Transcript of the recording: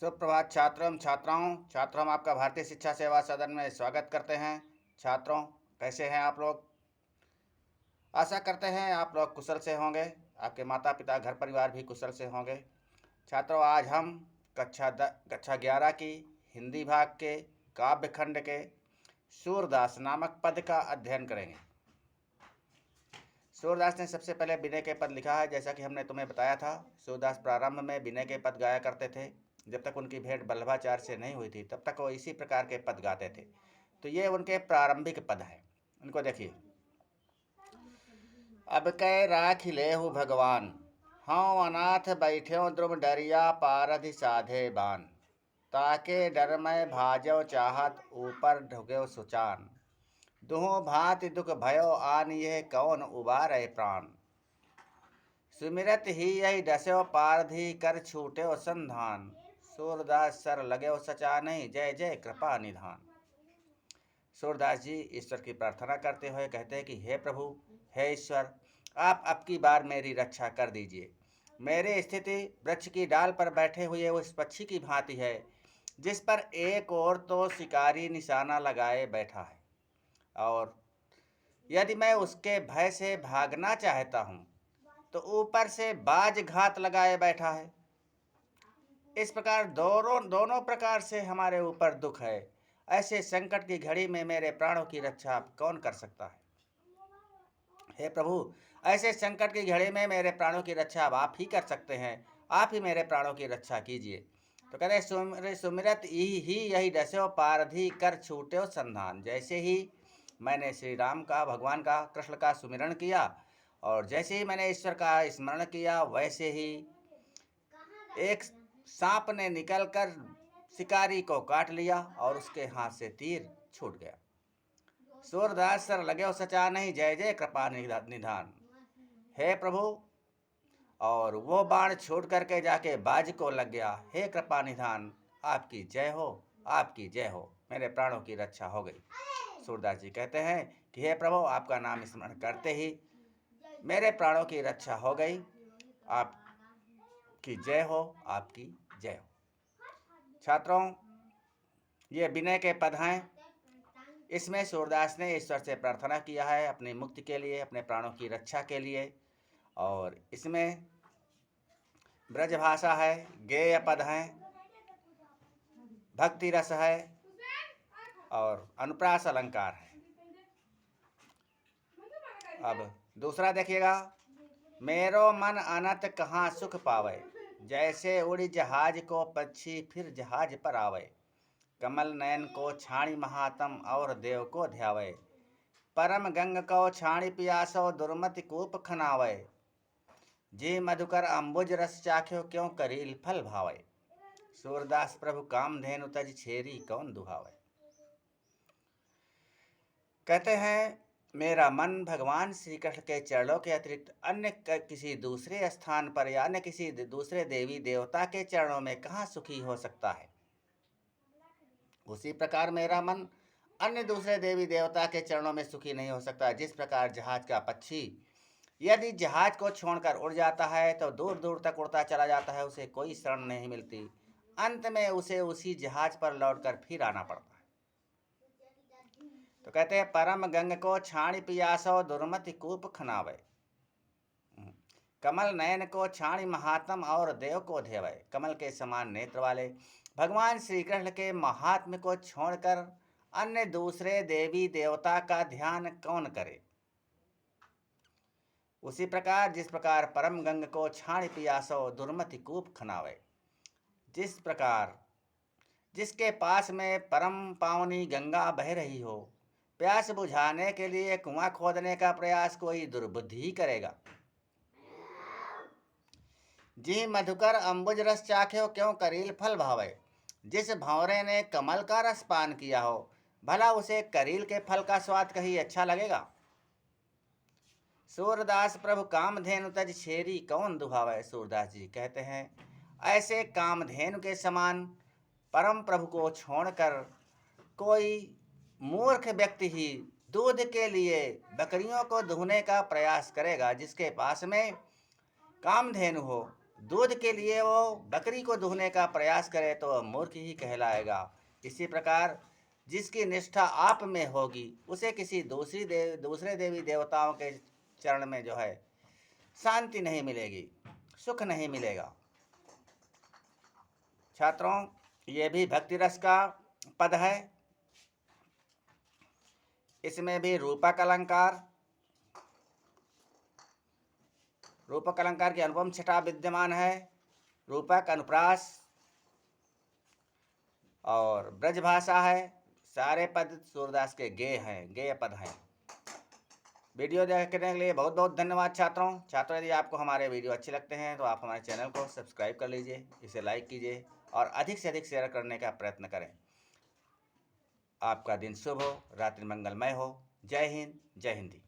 सुप्रभात छात्रों, हम आपका भारतीय शिक्षा सेवा सदन में स्वागत करते हैं। छात्रों, कैसे हैं आप लोग? आशा करते हैं आप लोग कुशल से होंगे, आपके माता पिता घर परिवार भी कुशल से होंगे। छात्रों, आज हम कक्षा 11 की हिंदी भाग के काव्य खंड के सूरदास नामक पद का अध्ययन करेंगे। सूरदास ने सबसे पहले विनय के पद लिखा है। जैसा कि हमने तुम्हें बताया था, सूरदास प्रारंभ में विनय के पद गाया करते थे। जब तक उनकी भेंट वल्लभाचार्य से नहीं हुई थी तब तक वो इसी प्रकार के पद गाते थे। तो ये उनके प्रारंभिक पद हैं। इनको देखिए। अब कै राख लेहु भगवान, हाँ अनाथ बैठ्यो द्रुम डरिया पारधि साधे बान। ताके डर में भाजो चाहत ऊपर ढुके सुचान। दुहो भांति दुख भयो आन यह कौन उबारे प्राण। सुमिरत ही यही डस्यो पारधि कर छूट्यो संधान। सूरदास सर लगयो सचा नहीं, जय जय कृपा निधान। सूरदास जी ईश्वर की प्रार्थना करते हुए कहते हैं कि हे प्रभु, हे ईश्वर, आप अब की बार मेरी रक्षा कर दीजिए। मेरी स्थिति वृक्ष की डाल पर बैठे हुए उस पक्षी की भांति है जिस पर एक और तो शिकारी निशाना लगाए बैठा है, और यदि मैं उसके भय से भागना चाहता हूँ तो ऊपर से बाज घात लगाए बैठा है। इस प्रकार दोनों प्रकार से हमारे ऊपर दुख है। ऐसे संकट की घड़ी में मेरे प्राणों की रक्षा कौन कर सकता है? हे प्रभु, ऐसे संकट की घड़ी में मेरे प्राणों की रक्षा आप ही कर सकते हैं। आप ही मेरे प्राणों की रक्षा कीजिए। तो कहते सुमिरत ही यही डस्यो पारधि कर छूट्यो संधान। जैसे ही मैंने श्री राम का, भगवान का, कृष्ण का सुमिरण किया और जैसे ही मैंने ईश्वर का स्मरण किया, वैसे ही एक सांप ने निकलकर शिकारी को काट लिया और उसके हाथ से तीर छूट गया। सूरदास सर लगे सचा नहीं, जय जय कृपा निधान। हे प्रभु, और वो बाण छूट करके जाके बाज को लग गया। हे कृपा निधान, आपकी जय हो, आपकी जय हो, मेरे प्राणों की रक्षा हो गई। सूरदास जी कहते हैं कि हे प्रभु, आपका नाम स्मरण करते ही मेरे प्राणों की रक्षा हो गई। आपकी जय हो, आपकी जय हो। छात्रों, ये विनय के पद हैं। इसमें सूरदास ने ईश्वर से प्रार्थना किया है अपनी मुक्ति के लिए, अपने प्राणों की रक्षा के लिए। और इसमें ब्रज भाषा है, गेय पद हैं, भक्ति रस है और अनुप्रास अलंकार है। अब दूसरा देखिएगा। मेरो मन अनत कहाँ सुख पावे, जैसे उड़ी जहाज को पक्षी फिर जहाज पर आवे। कमल नयन को छाणी महात्म और देव को ध्यावे। परम गंग को छाणी पियासो दुर्मति कूप खनावे। जी मधुकर अम्बुज रस चाख्यो क्यों करील फल भावे। सूरदास प्रभु कामधेनु तज छेरी कौन दुहावे। कहते हैं मेरा मन भगवान श्री कृष्ण के चरणों के अतिरिक्त अन्य किसी दूसरे स्थान पर या अन्य किसी दूसरे देवी देवता के चरणों में कहाँ सुखी हो सकता है। उसी प्रकार मेरा मन अन्य दूसरे देवी देवता के चरणों में सुखी नहीं हो सकता। जिस प्रकार जहाज का पक्षी यदि जहाज को छोड़कर उड़ जाता है तो दूर दूर तक उड़ता चला जाता है, उसे कोई शरण नहीं मिलती, अंत में उसे उसी जहाज पर लौटकर फिर आना पड़ता है। तो कहते हैं परम गंग को छाणी पियासो दुर्मति कूप खनावे। कमल नयन को छाणी महात्म और देव को ध्यवे। कमल के समान नेत्र वाले भगवान श्री कृष्ण के महात्म्य को छोड़कर अन्य दूसरे देवी देवता का ध्यान कौन करे। उसी प्रकार जिस प्रकार परम गंग को छाणी पियासो दुर्मति कूप खनावे, जिस प्रकार जिसके पास में परम पावनी गंगा बह रही हो, प्यास बुझाने के लिए कुआं खोदने का प्रयास कोई दुर्बुद्धि ही करेगा। जी मधुकर अम्बुज रस चाख्यो क्यों करील फल भावे। जिस भंवरे ने कमल का रस पान किया हो, भला उसे करील के फल का स्वाद कहीं अच्छा लगेगा। सूरदास प्रभु कामधेनु तज छेरी कौन दुहावे। सूरदास जी कहते हैं ऐसे कामधेनु के समान परम प्रभु को छोड़कर कोई मूर्ख व्यक्ति ही दूध के लिए बकरियों को दुहने का प्रयास करेगा। जिसके पास में कामधेनु हो दूध के लिए वो बकरी को दूहने का प्रयास करे तो वह मूर्ख ही कहलाएगा। इसी प्रकार जिसकी निष्ठा आप में होगी उसे किसी दूसरे देवी देवताओं के चरण में जो है शांति नहीं मिलेगी, सुख नहीं मिलेगा। छात्रों, ये भी भक्ति रस का पद है। इसमें भी रूपक अलंकार की अनुपम छटा विद्यमान है। रूपक, अनुप्रास और ब्रजभाषा है। सारे पद सूरदास के गेय पद हैं। वीडियो देखने के लिए बहुत बहुत धन्यवाद छात्रों। यदि आपको हमारे वीडियो अच्छे लगते हैं तो आप हमारे चैनल को सब्सक्राइब कर लीजिए, इसे लाइक कीजिए और अधिक से अधिक शेयर करने का प्रयत्न करें। आपका दिन शुभ हो, रात्रि मंगलमय हो। जय हिंद, जय हिंदी।